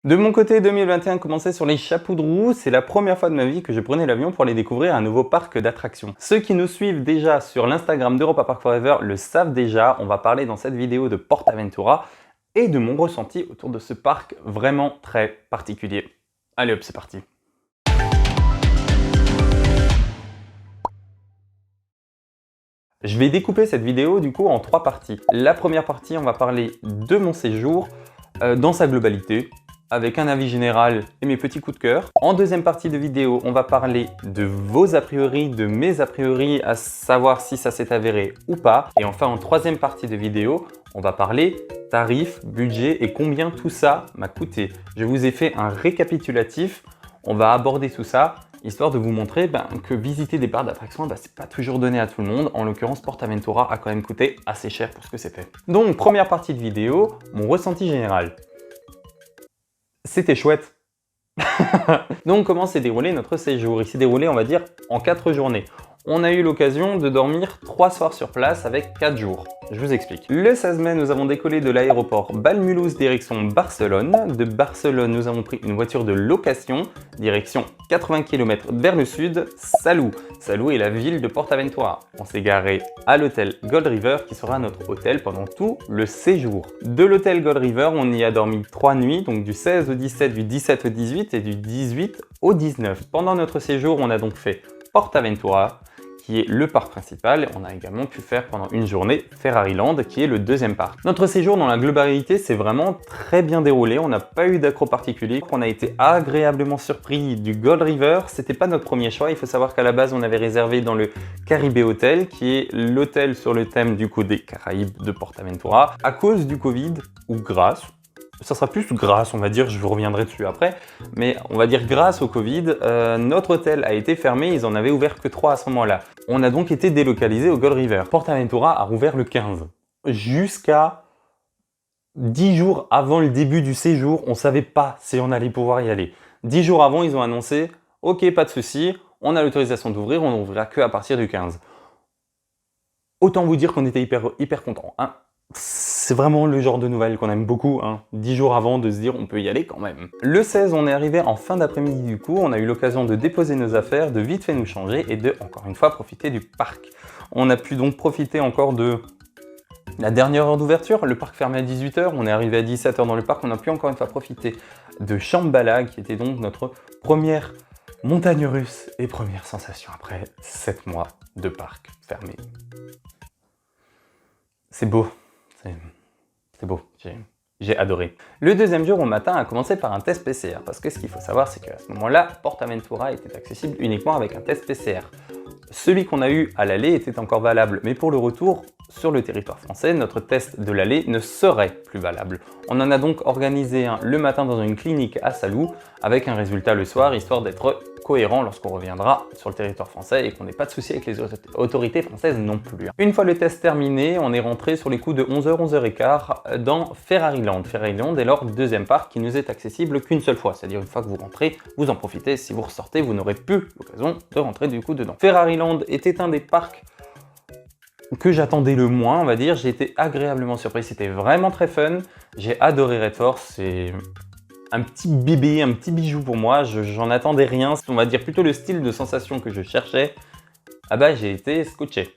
De mon côté, 2021 commençait sur les chapeaux de roue. C'est la première fois de ma vie que je prenais l'avion pour aller découvrir un nouveau parc d'attractions. Ceux qui nous suivent déjà sur l'Instagram d'Europa Park Forever le savent déjà. On va parler dans cette vidéo de PortAventura et de mon ressenti autour de ce parc vraiment très particulier. Allez hop, c'est parti. Je vais découper cette vidéo du coup en 3 parties. La première partie, on va parler de mon séjour dans sa globalité, avec un avis général et mes petits coups de cœur. En deuxième partie de vidéo, on va parler de vos a priori, de mes a priori, à savoir si ça s'est avéré ou pas. Et enfin, en troisième partie de vidéo, on va parler tarifs, budget et combien tout ça m'a coûté. Je vous ai fait un récapitulatif, on va aborder tout ça, histoire de vous montrer que visiter des parcs d'attractions, c'est pas toujours donné à tout le monde. En l'occurrence, PortAventura a quand même coûté assez cher pour ce que c'était. Donc, première partie de vidéo, mon ressenti général. C'était chouette. Donc comment s'est déroulé notre séjour? Il s'est déroulé, on va dire, en 4 journées. On a eu l'occasion de dormir 3 soirs sur place avec 4 jours. Je vous explique. Le 16 mai, nous avons décollé de l'aéroport Bal-Mulhouse direction Barcelone. De Barcelone, nous avons pris une voiture de location direction 80 km vers le sud, Salou. Salou est la ville de PortAventura. On s'est garé à l'hôtel Gold River qui sera notre hôtel pendant tout le séjour. De l'hôtel Gold River, on y a dormi 3 nuits, donc du 16 au 17, du 17 au 18 et du 18 au 19. Pendant notre séjour, on a donc fait PortAventura, qui est le parc principal. On a également pu faire pendant une journée Ferraryland, qui est le deuxième parc. Notre séjour dans la globalité s'est vraiment très bien déroulé. On n'a pas eu d'accroc particulier. On a été agréablement surpris du Gold River. C'était pas notre premier choix. Il faut savoir qu'à la base, on avait réservé dans le Caribe Hotel, qui est l'hôtel sur le thème du coup des Caraïbes de PortAventura. À cause du Covid, ou grâce, ça sera plus grâce, on va dire, je vous reviendrai dessus après, mais on va dire grâce au Covid, notre hôtel a été fermé, ils en avaient ouvert que 3 à ce moment-là. On a donc été délocalisé au Gold River. PortAventura a rouvert le 15. Jusqu'à 10 jours avant le début du séjour, on ne savait pas si on allait pouvoir y aller. 10 jours avant, ils ont annoncé « Ok, pas de souci, on a l'autorisation d'ouvrir, on n'ouvrira que à partir du 15 ». Autant vous dire qu'on était hyper contents. Hein. C'est vraiment le genre de nouvelle qu'on aime beaucoup, 10 jours avant de se dire on peut y aller quand même. Le 16, on est arrivé en fin d'après-midi du coup, on a eu l'occasion de déposer nos affaires, de vite fait nous changer et de, encore une fois, profiter du parc. On a pu donc profiter encore de la dernière heure d'ouverture, le parc fermé à 18 h, on est arrivé à 17 h dans le parc, on a pu encore une fois profiter de Shambhala qui était donc notre première montagne russe et première sensation après 7 mois de parc fermé. C'est beau. C'est beau, j'ai adoré. Le deuxième jour au matin a commencé par un test PCR, parce que ce qu'il faut savoir, c'est qu'à ce moment-là, PortAventura était accessible uniquement avec un test PCR. Celui qu'on a eu à l'aller était encore valable, mais pour le retour sur le territoire français, notre test de l'aller ne serait plus valable. On en a donc organisé un le matin dans une clinique à Salou, avec un résultat le soir, histoire d'être cohérent lorsqu'on reviendra sur le territoire français et qu'on n'ait pas de soucis avec les autorités françaises non plus. Une fois le test terminé, on est rentré sur les coups de 11 h, 11 h 15 dans Ferraryland. Ferraryland est leur deuxième parc qui nous est accessible qu'une seule fois, c'est-à-dire une fois que vous rentrez, vous en profitez, si vous ressortez, vous n'aurez plus l'occasion de rentrer du coup dedans. Ferraryland était un des parcs que j'attendais le moins, on va dire. J'ai été agréablement surpris, c'était vraiment très fun. J'ai adoré Red Force, c'est un petit bébé, un petit bijou pour moi, j'en attendais rien, on va dire plutôt le style de sensation que je cherchais. J'ai été scotché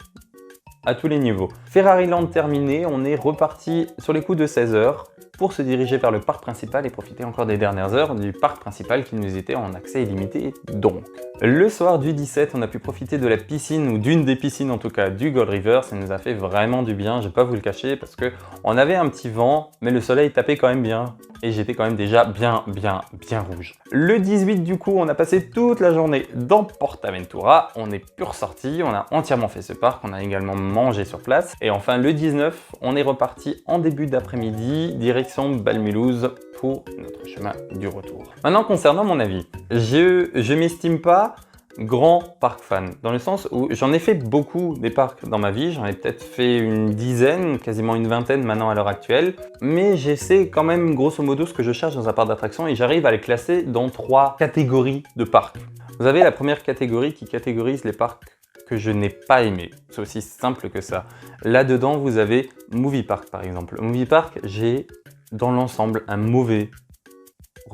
à tous les niveaux. Ferraryland terminé, on est reparti sur les coups de 16 h pour se diriger vers le parc principal et profiter encore des dernières heures du parc principal qui nous était en accès illimité donc. Le soir du 17, on a pu profiter de la piscine, ou d'une des piscines en tout cas, du Gold River. Ça nous a fait vraiment du bien, je vais pas vous le cacher, parce que on avait un petit vent, mais le soleil tapait quand même bien. Et j'étais quand même déjà bien rouge. Le 18 du coup, on a passé toute la journée dans PortAventura. On est plus ressorti, on a entièrement fait ce parc, on a également mangé sur place. Et enfin le 19, on est reparti en début d'après-midi, direction Bal-Mulhouse pour notre chemin du retour. Maintenant concernant mon avis, je m'estime pas grand parc fan, dans le sens où j'en ai fait beaucoup des parcs dans ma vie, j'en ai peut-être fait une dizaine, quasiment une vingtaine maintenant à l'heure actuelle, mais j'essaie quand même grosso modo ce que je cherche dans un parc d'attractions et j'arrive à les classer dans 3 catégories de parcs. Vous avez la première catégorie qui catégorise les parcs que je n'ai pas aimés, c'est aussi simple que ça. Là-dedans vous avez Movie Park par exemple. Movie Park, j'ai dans l'ensemble un mauvais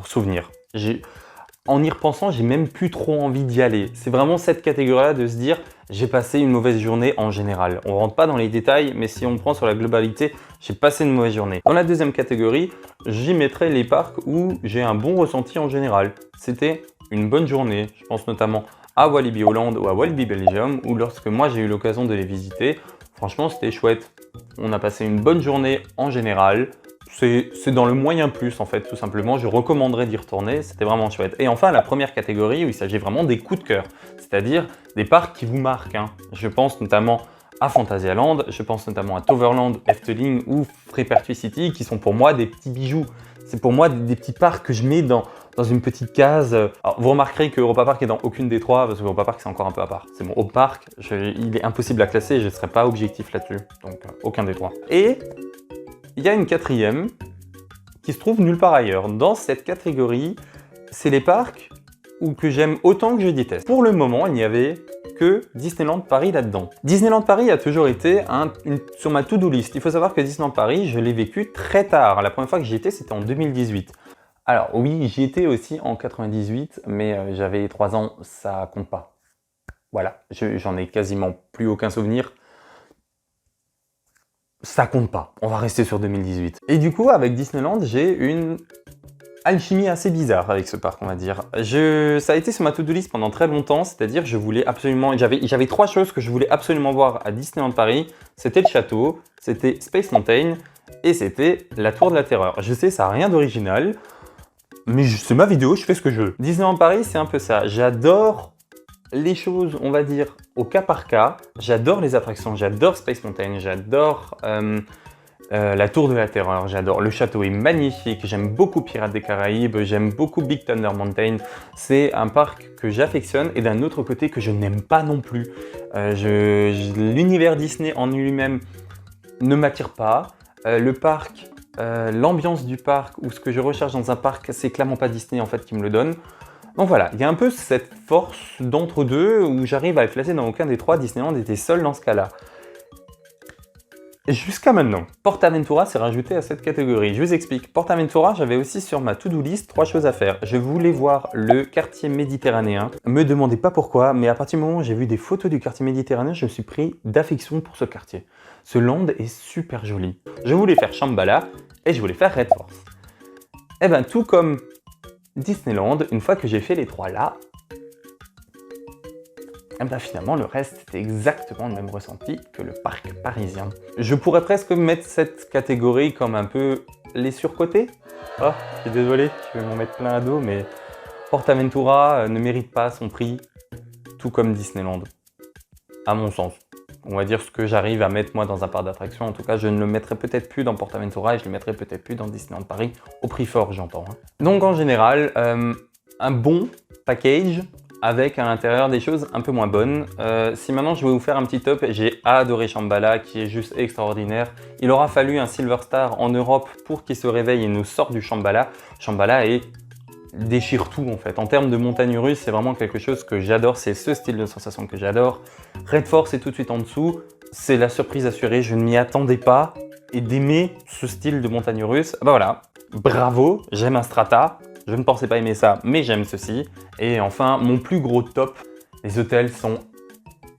souvenir. En y repensant, j'ai même plus trop envie d'y aller. C'est vraiment cette catégorie-là de se dire j'ai passé une mauvaise journée en général. On ne rentre pas dans les détails, mais si on prend sur la globalité, j'ai passé une mauvaise journée. Dans la deuxième catégorie, j'y mettrai les parcs où j'ai un bon ressenti en général. C'était une bonne journée. Je pense notamment à Walibi Holland ou à Walibi Belgium, où lorsque moi j'ai eu l'occasion de les visiter, franchement c'était chouette. On a passé une bonne journée en général. C'est dans le moyen plus en fait, tout simplement. Je recommanderais d'y retourner, c'était vraiment chouette. Et enfin, la première catégorie où il s'agit vraiment des coups de cœur, c'est-à-dire des parcs qui vous marquent. Je pense notamment à Phantasialand, je pense notamment à Toverland, Efteling ou Freepertuis City qui sont pour moi des petits bijoux. C'est pour moi des petits parcs que je mets dans une petite case. Alors, vous remarquerez que Europa Park est dans aucune des trois parce que Europa Park c'est encore un peu à part. C'est mon Europa Park, il est impossible à classer et je ne serai pas objectif là-dessus. Donc aucun des trois. Et il y a une quatrième qui se trouve nulle part ailleurs. Dans cette catégorie, c'est les parcs que j'aime autant que je déteste. Pour le moment, il n'y avait que Disneyland Paris là-dedans. Disneyland Paris a toujours été sur ma to-do list. Il faut savoir que Disneyland Paris, je l'ai vécu très tard. La première fois que j'y étais, c'était en 2018. Alors oui, j'y étais aussi en 98, mais j'avais 3 ans, ça compte pas. Voilà, j'en ai quasiment plus aucun souvenir. Ça compte pas, on va rester sur 2018. Et du coup, avec Disneyland, j'ai une alchimie assez bizarre avec ce parc, on va dire. Ça a été sur ma to-do list pendant très longtemps, c'est-à-dire je voulais absolument... J'avais 3 choses que je voulais absolument voir à Disneyland Paris. C'était le château, c'était Space Mountain et c'était la Tour de la Terreur. Je sais, ça n'a rien d'original, mais c'est ma vidéo, je fais ce que je veux. Disneyland Paris, c'est un peu ça. J'adore les choses, on va dire, au cas par cas. J'adore les attractions, j'adore Space Mountain, j'adore la Tour de la Terreur, j'adore. Le château est magnifique, j'aime beaucoup Pirates des Caraïbes, j'aime beaucoup Big Thunder Mountain. C'est un parc que j'affectionne et d'un autre côté que je n'aime pas non plus. L'univers Disney en lui-même ne m'attire pas. Le parc, l'ambiance du parc ou ce que je recherche dans un parc, c'est clairement pas Disney en fait qui me le donne. Donc voilà, il y a un peu cette force d'entre deux où j'arrive à le classer dans aucun des trois. Disneyland était seul dans ce cas-là. Jusqu'à maintenant, PortAventura s'est rajouté à cette catégorie. Je vous explique. PortAventura, j'avais aussi sur ma to-do list 3 choses à faire. Je voulais voir le quartier méditerranéen. Me demandez pas pourquoi, mais à partir du moment où j'ai vu des photos du quartier méditerranéen, je me suis pris d'affection pour ce quartier. Ce land est super joli. Je voulais faire Shambhala et je voulais faire Red Force. Et ben tout comme Disneyland, une fois que j'ai fait les 3 là, et bien finalement le reste c'était exactement le même ressenti que le parc parisien. Je pourrais presque mettre cette catégorie comme un peu les surcotés. Oh, je suis désolé, je vais m'en mettre plein à dos, mais PortAventura ne mérite pas son prix, tout comme Disneyland, à mon sens. On va dire ce que j'arrive à mettre moi dans un parc d'attractions. En tout cas, je ne le mettrai peut-être plus dans PortAventura et je le mettrai peut-être plus dans Disneyland Paris, au prix fort j'entends. Donc en général, un bon package avec à l'intérieur des choses un peu moins bonnes. Si maintenant je vais vous faire un petit top, j'ai adoré Shambhala qui est juste extraordinaire. Il aura fallu un Silver Star en Europe pour qu'il se réveille et nous sorte du Shambhala. Shambhala déchire tout en fait. En termes de montagne russe, c'est vraiment quelque chose que j'adore, c'est ce style de sensation que j'adore. Red Force est tout de suite en dessous, c'est la surprise assurée, je ne m'y attendais pas. Et d'aimer ce style de montagne russe, bah voilà, bravo, j'aime un Strata. Je ne pensais pas aimer ça, mais j'aime ceci. Et enfin, mon plus gros top, les hôtels sont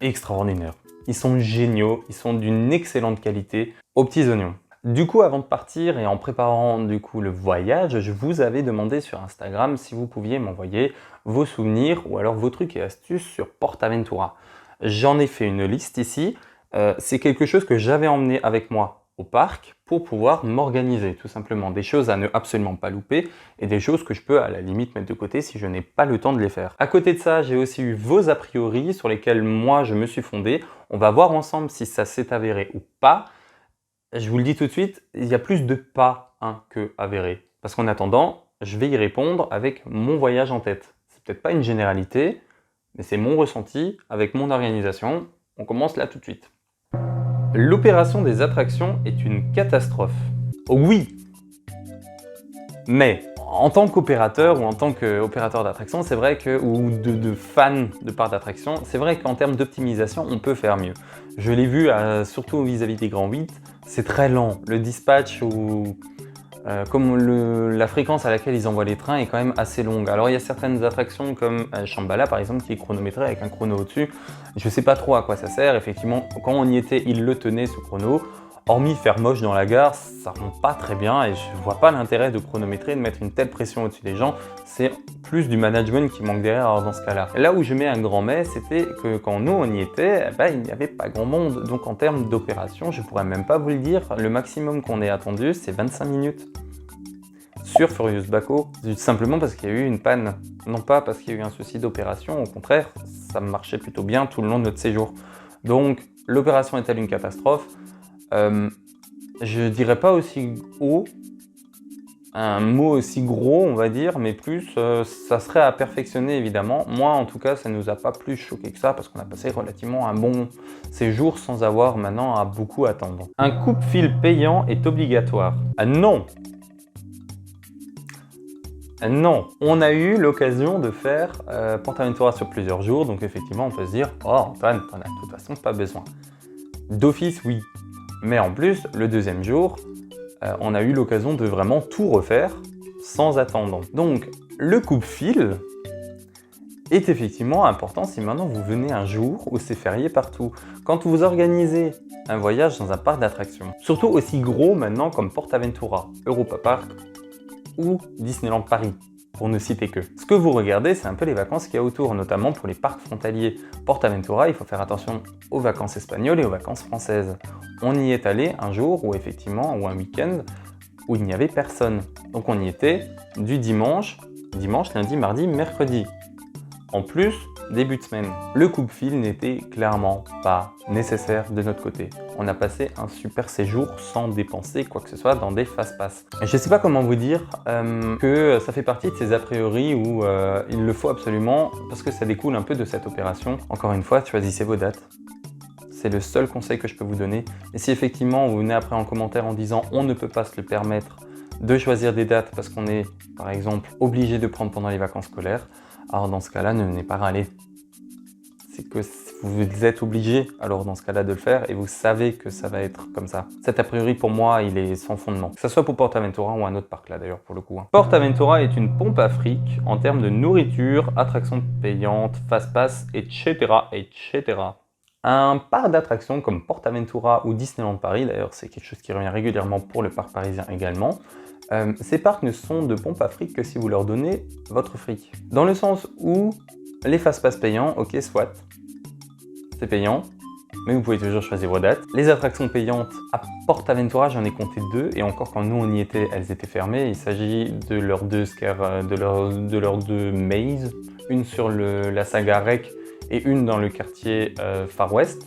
extraordinaires. Ils sont géniaux, ils sont d'une excellente qualité, aux petits oignons. Du coup, avant de partir et en préparant du coup le voyage, je vous avais demandé sur Instagram si vous pouviez m'envoyer vos souvenirs ou alors vos trucs et astuces sur PortAventura. J'en ai fait une liste ici. C'est quelque chose que j'avais emmené avec moi au parc pour pouvoir m'organiser, tout simplement. Des choses à ne absolument pas louper et des choses que je peux à la limite mettre de côté si je n'ai pas le temps de les faire. À côté de ça, j'ai aussi eu vos a priori sur lesquels moi je me suis fondé. On va voir ensemble si ça s'est avéré ou pas. Je vous le dis tout de suite, il y a plus de pas que avéré. Parce qu'en attendant, je vais y répondre avec mon voyage en tête. C'est peut-être pas une généralité, mais c'est mon ressenti avec mon organisation. On commence là tout de suite. L'opération des attractions est une catastrophe. Oui, mais en tant qu'opérateur ou en tant qu'opérateur d'attraction, c'est vrai que, ou de fan de parcs d'attraction, c'est vrai qu'en termes d'optimisation, on peut faire mieux. Je l'ai vu surtout vis-à-vis des grands 8, c'est très lent. Le dispatch ou comme la fréquence à laquelle ils envoient les trains est quand même assez longue. Alors il y a certaines attractions comme Shambhala par exemple qui est chronométrée avec un chrono au-dessus. Je ne sais pas trop à quoi ça sert. Effectivement, quand on y était, ils le tenaient ce chrono. Hormis faire moche dans la gare, ça ne rend pas très bien et je ne vois pas l'intérêt de chronométrer, de mettre une telle pression au-dessus des gens. C'est plus du management qui manque derrière alors dans ce cas-là. Là où je mets un grand mais, c'était que quand nous on y était, il n'y avait pas grand monde. Donc en termes d'opération, je pourrais même pas vous le dire, le maximum qu'on ait attendu, c'est 25 minutes. Sur Furious Baco, simplement parce qu'il y a eu une panne. Non pas parce qu'il y a eu un souci d'opération, au contraire, ça marchait plutôt bien tout le long de notre séjour. Donc l'opération est-elle une catastrophe? Je dirais pas aussi haut, un mot aussi gros on va dire, mais plus ça serait à perfectionner évidemment. Moi en tout cas ça nous a pas plus choqué que ça parce qu'on a passé relativement un bon séjour sans avoir maintenant à beaucoup attendre. Un coupe-fil payant est obligatoire. Ah non! Non, on a eu l'occasion de faire PortAventura sur plusieurs jours, donc effectivement on peut se dire « Oh Antoine, t'en as de toute façon pas besoin ». D'office oui, mais en plus le deuxième jour, on a eu l'occasion de vraiment tout refaire sans attendre. Donc le coupe-fil est effectivement important si maintenant vous venez un jour où c'est férié partout. Quand vous organisez un voyage dans un parc d'attractions, surtout aussi gros maintenant comme PortAventura, Europa Park, ou Disneyland Paris, pour ne citer que. Ce que vous regardez, c'est un peu les vacances qu'il y a autour, notamment pour les parcs frontaliers. PortAventura, il faut faire attention aux vacances espagnoles et aux vacances françaises. On y est allé un jour où effectivement, ou un week-end, où il n'y avait personne. Donc on y était du dimanche, lundi, mardi, mercredi. En plus, début de semaine. Le coupe-fil n'était clairement pas nécessaire de notre côté. On a passé un super séjour sans dépenser quoi que ce soit dans des fast-pass. Je ne sais pas comment vous dire que ça fait partie de ces a priori où il le faut absolument parce que ça découle un peu de cette opération. Encore une fois, choisissez vos dates. C'est le seul conseil que je peux vous donner. Et si effectivement vous venez après en commentaire en disant on ne peut pas se le permettre de choisir des dates parce qu'on est par exemple obligé de prendre pendant les vacances scolaires, alors dans ce cas-là, ne venez pas râler. C'est que vous êtes obligé, alors dans ce cas-là, de le faire et vous savez que ça va être comme ça. Cet a priori, pour moi, il est sans fondement. Que ce soit pour PortAventura ou un autre parc là d'ailleurs, pour le coup. PortAventura est une pompe à fric en termes de nourriture, attractions payantes, fast-pass, etc., etc. Un parc d'attractions comme PortAventura ou Disneyland Paris, d'ailleurs c'est quelque chose qui revient régulièrement pour le parc parisien également, ces parcs ne sont de pompe à fric que si vous leur donnez votre fric. Dans le sens où les fast-pass payants, ok soit, c'est payant, mais vous pouvez toujours choisir vos dates. Les attractions payantes, à PortAventura j'en ai compté 2, et encore quand nous on y était, elles étaient fermées. Il s'agit de leurs deux deux mazes, une sur la saga Rec et une dans le quartier Far West.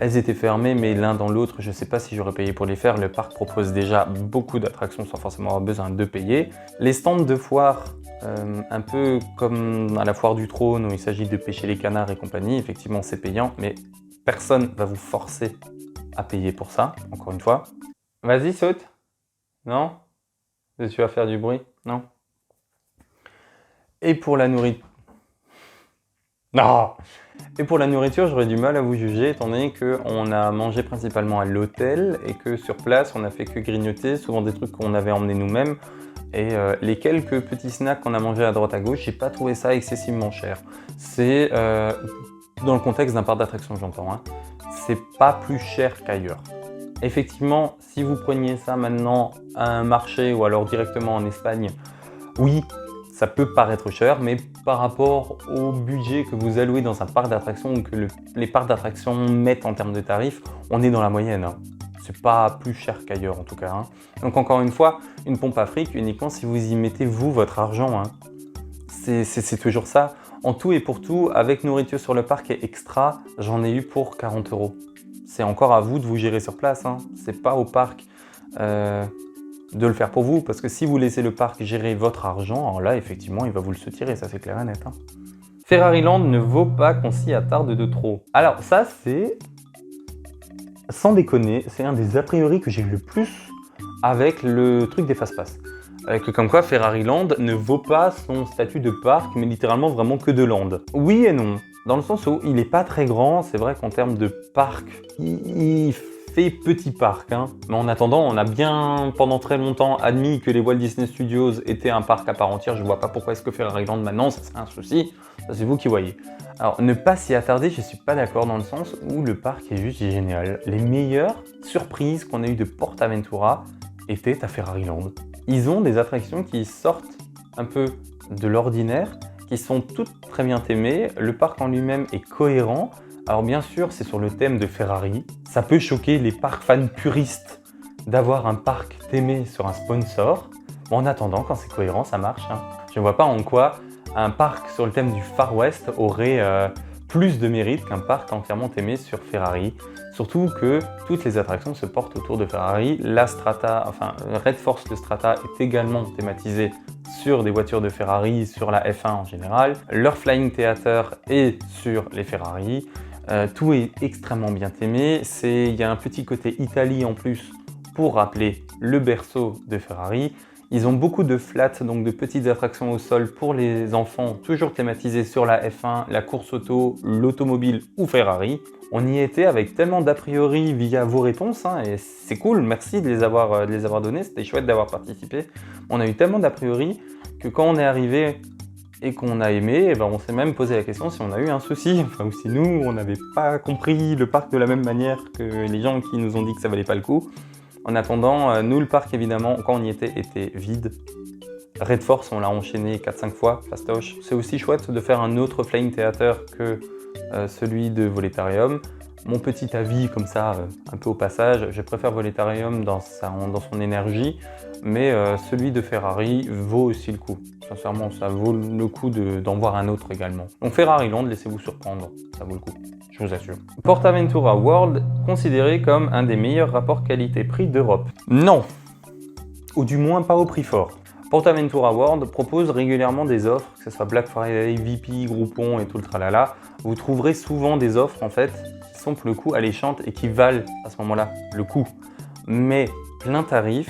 Elles étaient fermées, mais l'un dans l'autre, je ne sais pas si j'aurais payé pour les faire. Le parc propose déjà beaucoup d'attractions sans forcément avoir besoin de payer. Les stands de foire, un peu comme à la foire du trône où il s'agit de pêcher les canards et compagnie, effectivement c'est payant, mais personne ne va vous forcer à payer pour ça, encore une fois. Vas-y, saute. Non? Tu vas faire du bruit? Non? Et pour la nourriture... Non! Et pour la nourriture, j'aurais du mal à vous juger étant donné qu'on a mangé principalement à l'hôtel et que sur place, on a fait que grignoter, souvent des trucs qu'on avait emmenés nous-mêmes. Et les quelques petits snacks qu'on a mangés à droite à gauche, j'ai pas trouvé ça excessivement cher. C'est dans le contexte d'un parc d'attractions, j'entends, hein, c'est pas plus cher qu'ailleurs. Effectivement, si vous preniez ça maintenant à un marché ou alors directement en Espagne, oui, ça peut paraître cher, mais par rapport au budget que vous allouez dans un parc d'attractions ou que les parcs d'attractions mettent en termes de tarifs, on est dans la moyenne. Hein. C'est pas plus cher qu'ailleurs en tout cas. Hein. Donc encore une fois, une pompe à fric uniquement si vous y mettez vous votre argent. Hein. C'est toujours ça. En tout et pour tout, avec nourriture sur le parc et extra, j'en ai eu pour 40 €. C'est encore à vous de vous gérer sur place. Hein. C'est pas au parc de le faire pour vous, parce que si vous laissez le parc gérer votre argent, alors là effectivement il va vous le soutirer, ça c'est clair et net. Hein. Ferrariland ne vaut pas qu'on s'y attarde de trop. Alors ça c'est, sans déconner, c'est un des a priori que j'ai eu le plus avec le truc des fast-pass. Comme quoi Ferrariland ne vaut pas son statut de parc, mais littéralement vraiment que de land. Oui et non, dans le sens où il n'est pas très grand, c'est vrai qu'en termes de parc, il fait petit parc, hein. Mais en attendant, on a bien pendant très longtemps admis que les Walt Disney Studios étaient un parc à part entière. Je vois pas pourquoi est-ce que Ferraryland maintenant, ça serait un souci. Ça c'est vous qui voyez. Alors ne pas s'y attarder, je suis pas d'accord dans le sens où le parc est juste génial. Les meilleures surprises qu'on a eues de PortAventura étaient à Ferraryland. Ils ont des attractions qui sortent un peu de l'ordinaire, qui sont toutes très bien aimées. Le parc en lui-même est cohérent. Alors bien sûr, c'est sur le thème de Ferrari. Ça peut choquer les parcs fans puristes d'avoir un parc thêmé sur un sponsor. Bon, en attendant, quand c'est cohérent, ça marche, hein. Je ne vois pas en quoi un parc sur le thème du Far West aurait plus de mérite qu'un parc entièrement thêmé sur Ferrari. Surtout que toutes les attractions se portent autour de Ferrari. La Strata, enfin Red Force de Strata est également thématisée sur des voitures de Ferrari, sur la F1 en général. Leur Flying Theater est sur les Ferrari. Tout est extrêmement bien thêmé. Il y a un petit côté Italie en plus pour rappeler le berceau de Ferrari. Ils ont beaucoup de flats, donc de petites attractions au sol pour les enfants, toujours thématisées sur la F1, la course auto, l'automobile ou Ferrari. On y était avec tellement d'a priori via vos réponses, hein, et c'est cool, merci de les avoir données, c'était chouette d'avoir participé. On a eu tellement d'a priori que quand on est arrivé et qu'on a aimé, eh ben on s'est même posé la question si on a eu un souci, enfin, ou si nous, on n'avait pas compris le parc de la même manière que les gens qui nous ont dit que ça valait pas le coup. En attendant, nous, le parc, évidemment, quand on y était vide. Red Force, on l'a enchaîné 4-5 fois, fastoche. C'est aussi chouette de faire un autre Flying Theater que celui de Voletarium. Mon petit avis, comme ça, un peu au passage, je préfère Voletarium dans son énergie, mais celui de Ferrari vaut aussi le coup. Sincèrement, ça vaut le coup d'en voir un autre également. Donc Ferraryland, laissez-vous surprendre, ça vaut le coup. Je vous assure. PortAventura World, considéré comme un des meilleurs rapports qualité-prix d'Europe. Non, ou du moins pas au prix fort. PortAventura World propose régulièrement des offres, que ce soit Black Friday, VP, Groupon et tout le tralala. Vous trouverez souvent des offres en fait qui sont pour le coup alléchantes et qui valent à ce moment-là le coup. Mais plein tarif,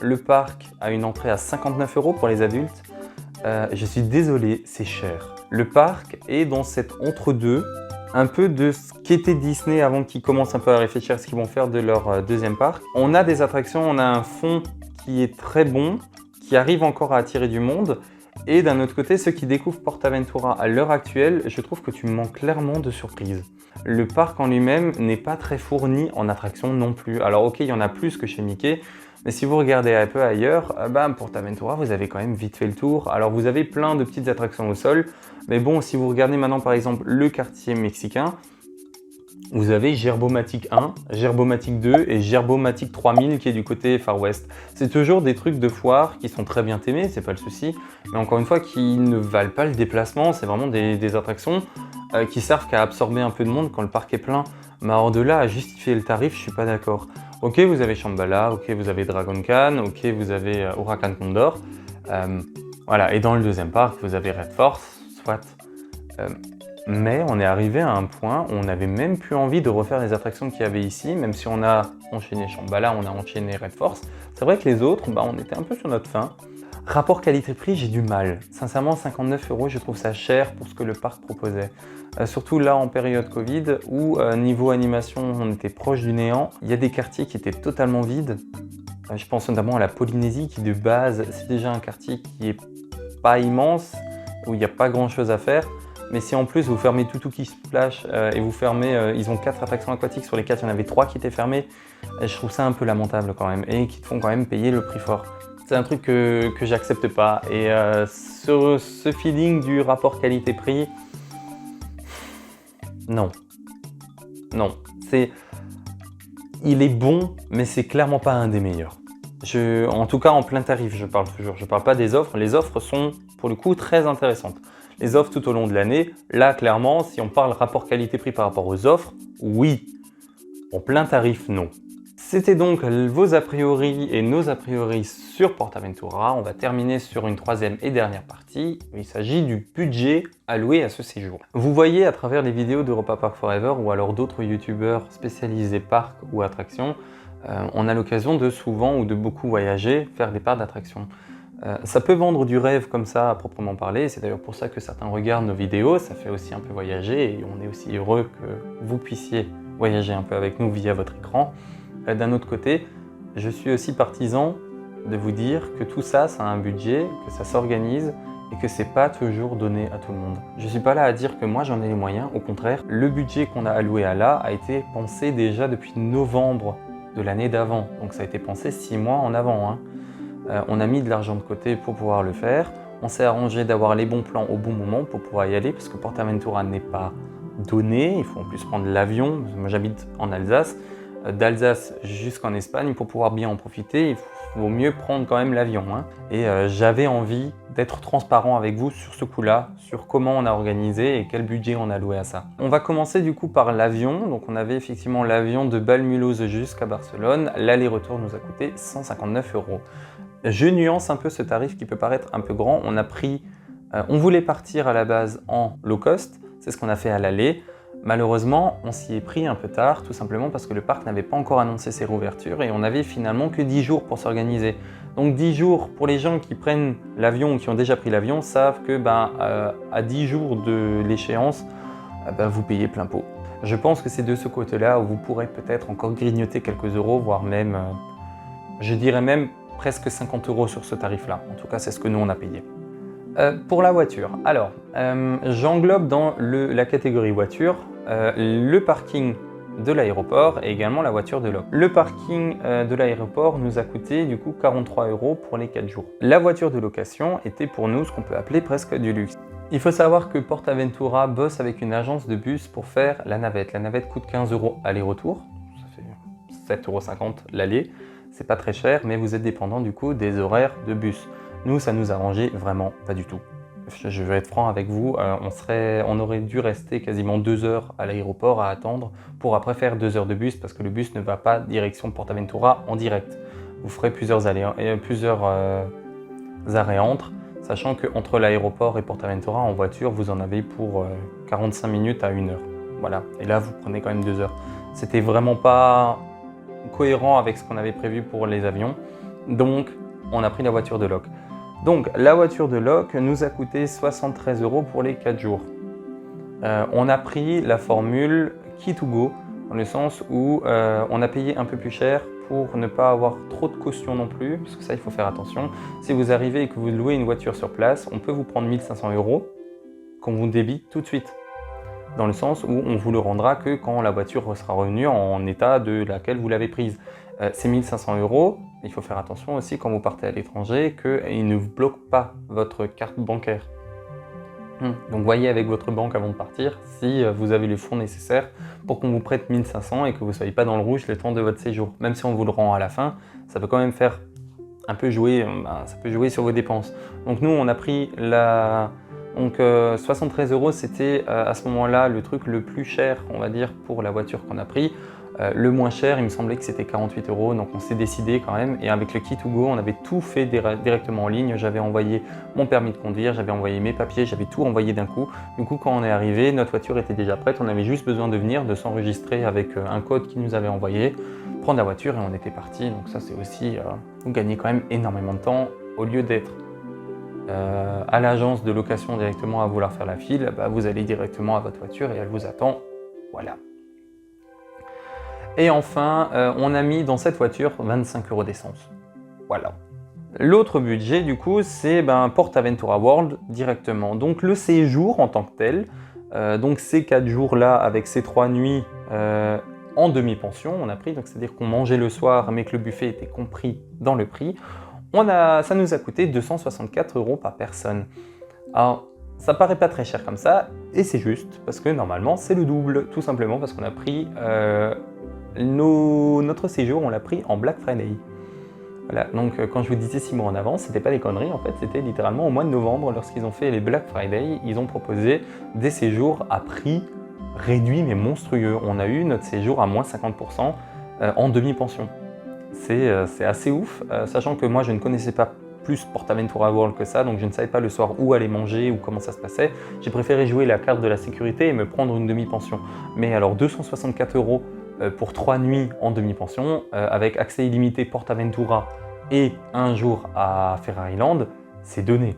le parc a une entrée à 59 € pour les adultes. Je suis désolé, c'est cher. Le parc est dans cet entre-deux, un peu de ce qu'était Disney avant qu'ils commencent un peu à réfléchir à ce qu'ils vont faire de leur deuxième parc. On a des attractions, on a un fond qui est très bon, qui arrive encore à attirer du monde. Et d'un autre côté, ceux qui découvrent PortAventura à l'heure actuelle, je trouve que tu manques clairement de surprises. Le parc en lui-même n'est pas très fourni en attractions non plus. Alors ok, il y en a plus que chez Mickey, mais si vous regardez un peu ailleurs, PortAventura, vous avez quand même vite fait le tour. Alors vous avez plein de petites attractions au sol, mais bon, si vous regardez maintenant par exemple le quartier mexicain, vous avez Gerbomatic 1, Gerbomatic 2 et Gerbomatic 3000 qui est du côté Far West. C'est toujours des trucs de foire qui sont très bien aimés, c'est pas le souci, mais encore une fois qui ne valent pas le déplacement, c'est vraiment des attractions qui servent qu'à absorber un peu de monde quand le parc est plein. Mais alors de là à justifier le tarif, je suis pas d'accord. Ok, vous avez Shambhala, ok, vous avez Dragon Khan, ok, vous avez Huracan Condor. Voilà, et dans le deuxième parc, vous avez Red Force, soit. Mais on est arrivé à un point où on n'avait même plus envie de refaire les attractions qu'il y avait ici, même si on a enchaîné Shambhala, on a enchaîné Red Force. C'est vrai que les autres, on était un peu sur notre faim. Rapport qualité-prix, j'ai du mal. Sincèrement, 59 €, je trouve ça cher pour ce que le parc proposait. Surtout là, en période Covid, où niveau animation, on était proche du néant. Il y a des quartiers qui étaient totalement vides. Je pense notamment à la Polynésie, qui de base, c'est déjà un quartier qui est pas immense, où il n'y a pas grand-chose à faire. Mais si en plus vous fermez Tutuki Splash et vous fermez, ils ont 4 attractions aquatiques sur les 4, il y en avait 3 qui étaient fermées, je trouve ça un peu lamentable quand même et qui te font quand même payer le prix fort. C'est un truc que j'accepte pas et sur ce feeling du rapport qualité-prix, non. Non, il est bon mais c'est clairement pas un des meilleurs. En tout cas en plein tarif je parle toujours, je parle pas des offres, les offres sont pour le coup très intéressantes. Les offres tout au long de l'année, là clairement, si on parle rapport qualité-prix par rapport aux offres, oui. En plein tarif, non. C'était donc vos a priori et nos a priori sur PortAventura. On va terminer sur une troisième et dernière partie. Il s'agit du budget alloué à ce séjour. Vous voyez à travers les vidéos d'Europa Park Forever ou alors d'autres youtubeurs spécialisés parcs ou attractions, on a l'occasion de souvent ou de beaucoup voyager, faire des parcs d'attractions. Ça peut vendre du rêve comme ça à proprement parler, c'est d'ailleurs pour ça que certains regardent nos vidéos, ça fait aussi un peu voyager et on est aussi heureux que vous puissiez voyager un peu avec nous via votre écran. d'un autre côté, je suis aussi partisan de vous dire que tout ça, ça a un budget, que ça s'organise et que c'est pas toujours donné à tout le monde. Je suis pas là à dire que moi j'en ai les moyens, au contraire, le budget qu'on a alloué à là a été pensé déjà depuis novembre de l'année d'avant, donc ça a été pensé 6 mois en avant. Hein. On a mis de l'argent de côté pour pouvoir le faire, on s'est arrangé d'avoir les bons plans au bon moment pour pouvoir y aller, parce que PortAventura n'est pas donné, il faut en plus prendre l'avion, moi j'habite en Alsace, d'Alsace jusqu'en Espagne, pour pouvoir bien en profiter, il vaut mieux prendre quand même l'avion. Hein. Et j'avais envie d'être transparent avec vous sur ce coup-là, sur comment on a organisé et quel budget on a alloué à ça. On va commencer du coup par l'avion. Donc on avait effectivement l'avion de Balmulhouse jusqu'à Barcelone. L'aller-retour nous a coûté 159 €. Je nuance un peu ce tarif qui peut paraître un peu grand. On voulait partir à la base en low cost, c'est ce qu'on a fait à l'aller. Malheureusement, on s'y est pris un peu tard, tout simplement parce que le parc n'avait pas encore annoncé ses réouvertures et on avait finalement que 10 jours pour s'organiser. Donc 10 jours, pour les gens qui prennent l'avion ou qui ont déjà pris l'avion, savent que à 10 jours de l'échéance, vous payez plein pot. Je pense que c'est de ce côté-là où vous pourrez peut-être encore grignoter quelques euros, voire même, je dirais même presque 50 € sur ce tarif-là. En tout cas, c'est ce que nous on a payé. Pour la voiture, alors j'englobe dans la catégorie voiture le parking de l'aéroport et également la voiture de loc. Le parking de l'aéroport nous a coûté du coup 43 € pour les 4 jours. La voiture de location était pour nous ce qu'on peut appeler presque du luxe. Il faut savoir que PortAventura bosse avec une agence de bus pour faire la navette. La navette coûte 15 € aller-retour, ça fait 7,50 € l'aller. C'est pas très cher, mais vous êtes dépendant du coup des horaires de bus. Nous, ça nous arrangeait vraiment pas du tout. Je vais être franc avec vous, on aurait dû rester quasiment 2 heures à l'aéroport à attendre pour après faire 2 heures de bus parce que le bus ne va pas direction PortAventura en direct. Vous ferez plusieurs arrêts entre, sachant qu'entre l'aéroport et PortAventura en voiture, vous en avez pour 45 minutes à 1 heure. Voilà, et là vous prenez quand même 2 heures. C'était vraiment pas cohérent avec ce qu'on avait prévu pour les avions, donc on a pris la voiture de loc. Donc la voiture de loc nous a coûté 73 € pour les 4 jours. On a pris la formule Key2Go, dans le sens où on a payé un peu plus cher pour ne pas avoir trop de caution non plus, parce que ça il faut faire attention. Si vous arrivez et que vous louez une voiture sur place, on peut vous prendre 1 500 € qu'on vous débite tout de suite. Dans le sens où on vous le rendra que quand la voiture sera revenue en état de laquelle vous l'avez prise. Ces 1 500 €, il faut faire attention aussi quand vous partez à l'étranger qu'ils ne vous bloquent pas votre carte bancaire. Donc voyez avec votre banque avant de partir si vous avez les fonds nécessaires pour qu'on vous prête 1 500 € et que vous ne soyez pas dans le rouge le temps de votre séjour. Même si on vous le rend à la fin, ça peut quand même faire un peu jouer, ça peut jouer sur vos dépenses. Donc nous on a pris 73 € c'était à ce moment-là le truc le plus cher, on va dire, pour la voiture qu'on a pris. Le moins cher, il me semblait que c'était 48 €, donc on s'est décidé quand même. Et avec le Key2Go, on avait tout fait directement en ligne. J'avais envoyé mon permis de conduire, j'avais envoyé mes papiers, j'avais tout envoyé d'un coup. Du coup, quand on est arrivé, notre voiture était déjà prête. On avait juste besoin de venir, de s'enregistrer avec un code qu'ils nous avait envoyé, prendre la voiture et on était parti. Donc ça, c'est aussi, vous gagnez quand même énormément de temps. Au lieu d'être à l'agence de location directement à vouloir faire la file, vous allez directement à votre voiture et elle vous attend. Voilà. Et enfin, on a mis dans cette voiture 25 € d'essence. Voilà. L'autre budget, du coup, c'est PortAventura World directement. Donc le séjour en tant que tel, donc ces 4 jours-là avec ces 3 nuits en demi-pension, on a pris, donc c'est-à-dire qu'on mangeait le soir, mais que le buffet était compris dans le prix. Ça nous a coûté 264 € par personne. Alors, ça paraît pas très cher comme ça, et c'est juste, parce que normalement c'est le double, tout simplement parce qu'on a pris notre séjour, on l'a pris en Black Friday. Voilà, donc quand je vous disais 6 mois en avance, c'était pas des conneries, en fait, c'était littéralement au mois de novembre, lorsqu'ils ont fait les Black Friday, ils ont proposé des séjours à prix réduit mais monstrueux. On a eu notre séjour à moins 50% en demi-pension. C'est assez ouf, sachant que moi je ne connaissais pas plus PortAventura World que ça, donc je ne savais pas le soir où aller manger ou comment ça se passait. J'ai préféré jouer la carte de la sécurité et me prendre une demi-pension. Mais alors 264 € pour 3 nuits en demi-pension, avec accès illimité PortAventura et un jour à Ferraryland, c'est donné.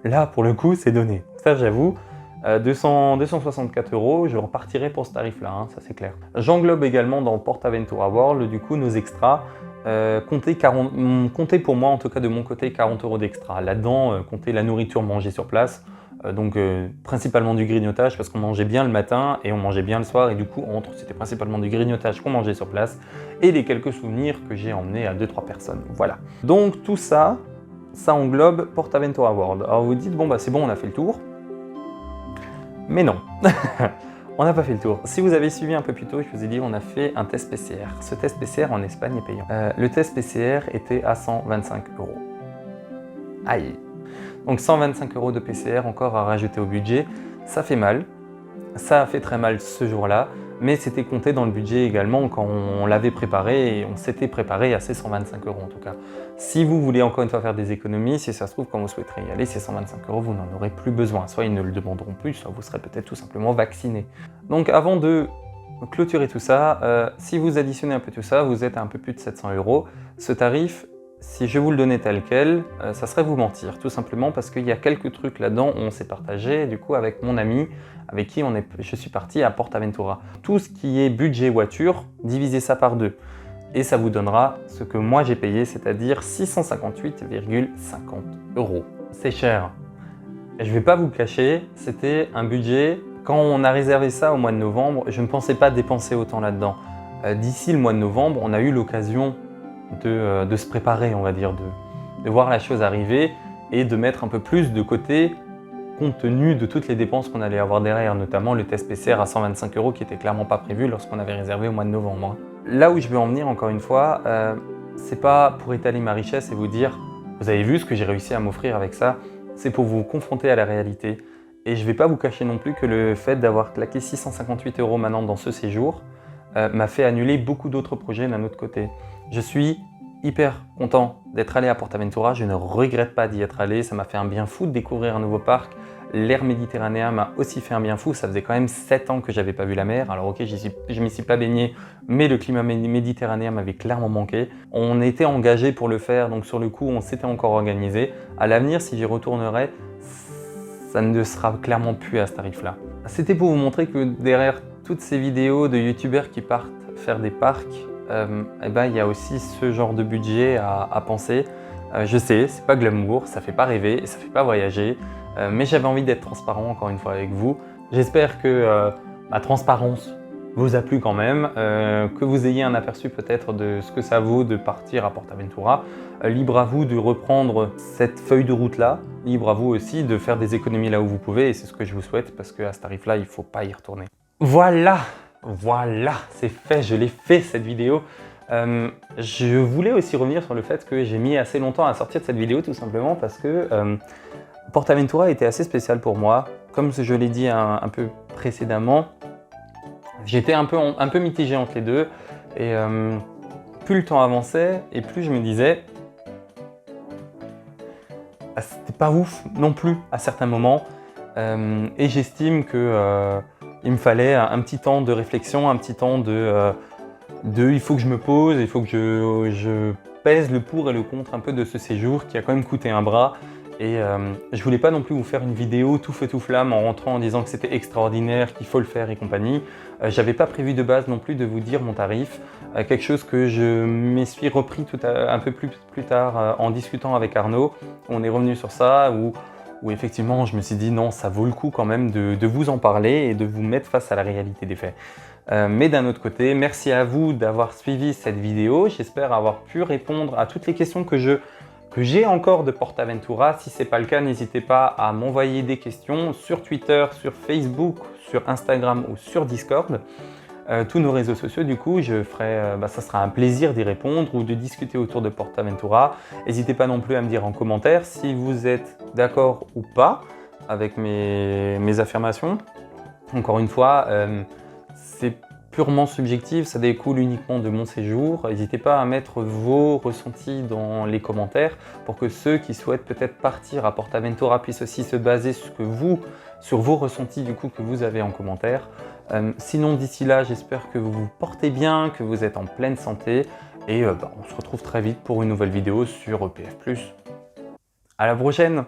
Là, pour le coup, c'est donné. Ça, j'avoue, 264 €, je repartirai pour ce tarif-là, hein, ça c'est clair. J'englobe également dans PortAventura World, du coup, nos extras. Comptez pour moi, en tout cas de mon côté, 40 € d'extra. Là-dedans, comptez la nourriture mangée sur place, principalement du grignotage parce qu'on mangeait bien le matin et on mangeait bien le soir et du coup, c'était principalement du grignotage qu'on mangeait sur place et les quelques souvenirs que j'ai emmenés à 2-3 personnes. Voilà. Donc tout ça, ça englobe PortAventura World. Alors vous vous dites, bon bah c'est bon, on a fait le tour. Mais non, on n'a pas fait le tour. Si vous avez suivi un peu plus tôt, je vous ai dit on a fait un test PCR. Ce test PCR en Espagne est payant. Le test PCR était à 125 €. Aïe. Donc 125 € de PCR encore à rajouter au budget, ça fait mal. Ça a fait très mal ce jour-là, mais c'était compté dans le budget également quand on l'avait préparé et on s'était préparé à ces 125 € en tout cas. Si vous voulez encore une fois faire des économies, si ça se trouve quand vous souhaiterez y aller, ces 125 €, vous n'en aurez plus besoin. Soit ils ne le demanderont plus, soit vous serez peut-être tout simplement vacciné. Donc avant de clôturer tout ça, si vous additionnez un peu tout ça, vous êtes à un peu plus de 700 €. Ce tarif, si je vous le donnais tel quel, ça serait vous mentir, tout simplement parce qu'il y a quelques trucs là-dedans où on s'est partagé, du coup avec mon ami, avec qui je suis parti à PortAventura. Tout ce qui est budget voiture, divisez ça par 2. Et ça vous donnera ce que moi j'ai payé, c'est-à-dire 658,50 €. C'est cher. Je ne vais pas vous le cacher, c'était un budget, quand on a réservé ça au mois de novembre, je ne pensais pas dépenser autant là-dedans. D'ici le mois de novembre, on a eu l'occasion de se préparer, on va dire, de voir la chose arriver et de mettre un peu plus de côté compte tenu de toutes les dépenses qu'on allait avoir derrière, notamment le test PCR à 125 € qui était clairement pas prévu lorsqu'on avait réservé au mois de novembre. Là où je veux en venir encore une fois, c'est pas pour étaler ma richesse et vous dire vous avez vu ce que j'ai réussi à m'offrir avec ça, c'est pour vous confronter à la réalité. Et je vais pas vous cacher non plus que le fait d'avoir claqué 658 € maintenant dans ce séjour m'a fait annuler beaucoup d'autres projets d'un autre côté. Je suis hyper content d'être allé à PortAventura, je ne regrette pas d'y être allé, ça m'a fait un bien fou de découvrir un nouveau parc. L'air méditerranéen m'a aussi fait un bien fou, ça faisait quand même 7 ans que j'avais pas vu la mer, alors ok, je m'y suis pas baigné, mais le climat méditerranéen m'avait clairement manqué. On était engagé pour le faire, donc sur le coup on s'était encore organisé. À l'avenir, si j'y retournerai, ça ne sera clairement plus à ce tarif-là. C'était pour vous montrer que derrière toutes ces vidéos de youtubeurs qui partent faire des parcs, il y a aussi ce genre de budget à penser. Je sais, c'est pas glamour, ça fait pas rêver, ça fait pas voyager, mais j'avais envie d'être transparent encore une fois avec vous. J'espère que ma transparence vous a plu quand même, que vous ayez un aperçu peut-être de ce que ça vaut de partir à PortAventura. Libre à vous de reprendre cette feuille de route là, libre à vous aussi de faire des économies là où vous pouvez et c'est ce que je vous souhaite parce qu'à ce tarif là il ne faut pas y retourner. Voilà, c'est fait, je l'ai fait cette vidéo. Je voulais aussi revenir sur le fait que j'ai mis assez longtemps à sortir de cette vidéo tout simplement parce que PortAventura était assez spécial pour moi. Comme je l'ai dit un peu précédemment, j'étais un peu mitigé entre les deux et plus le temps avançait et plus je me disais c'était pas ouf non plus à certains moments et j'estime que il me fallait un petit temps de réflexion, un petit temps il faut que je me pose, il faut que je pèse le pour et le contre un peu de ce séjour qui a quand même coûté un bras. Et je voulais pas non plus vous faire une vidéo tout feu tout flamme en rentrant en disant que c'était extraordinaire, qu'il faut le faire et compagnie. J'avais pas prévu de base non plus de vous dire mon tarif, quelque chose que je m'y suis repris un peu plus tard en discutant avec Arnaud. On est revenu sur ça où effectivement je me suis dit non, ça vaut le coup quand même de vous en parler et de vous mettre face à la réalité des faits. Mais d'un autre côté, merci à vous d'avoir suivi cette vidéo. J'espère avoir pu répondre à toutes les questions que j'ai encore de PortAventura. Si ce n'est pas le cas, n'hésitez pas à m'envoyer des questions sur Twitter, sur Facebook, sur Instagram ou sur Discord. Tous nos réseaux sociaux, du coup, ça sera un plaisir d'y répondre ou de discuter autour de PortAventura. N'hésitez pas non plus à me dire en commentaire si vous êtes d'accord ou pas avec mes affirmations. Encore une fois, c'est purement subjectif, ça découle uniquement de mon séjour. N'hésitez pas à mettre vos ressentis dans les commentaires pour que ceux qui souhaitent peut-être partir à PortAventura puissent aussi se baser sur vos ressentis du coup que vous avez en commentaire. Sinon d'ici là, j'espère que vous vous portez bien, que vous êtes en pleine santé et on se retrouve très vite pour une nouvelle vidéo sur EPF+. À la prochaine!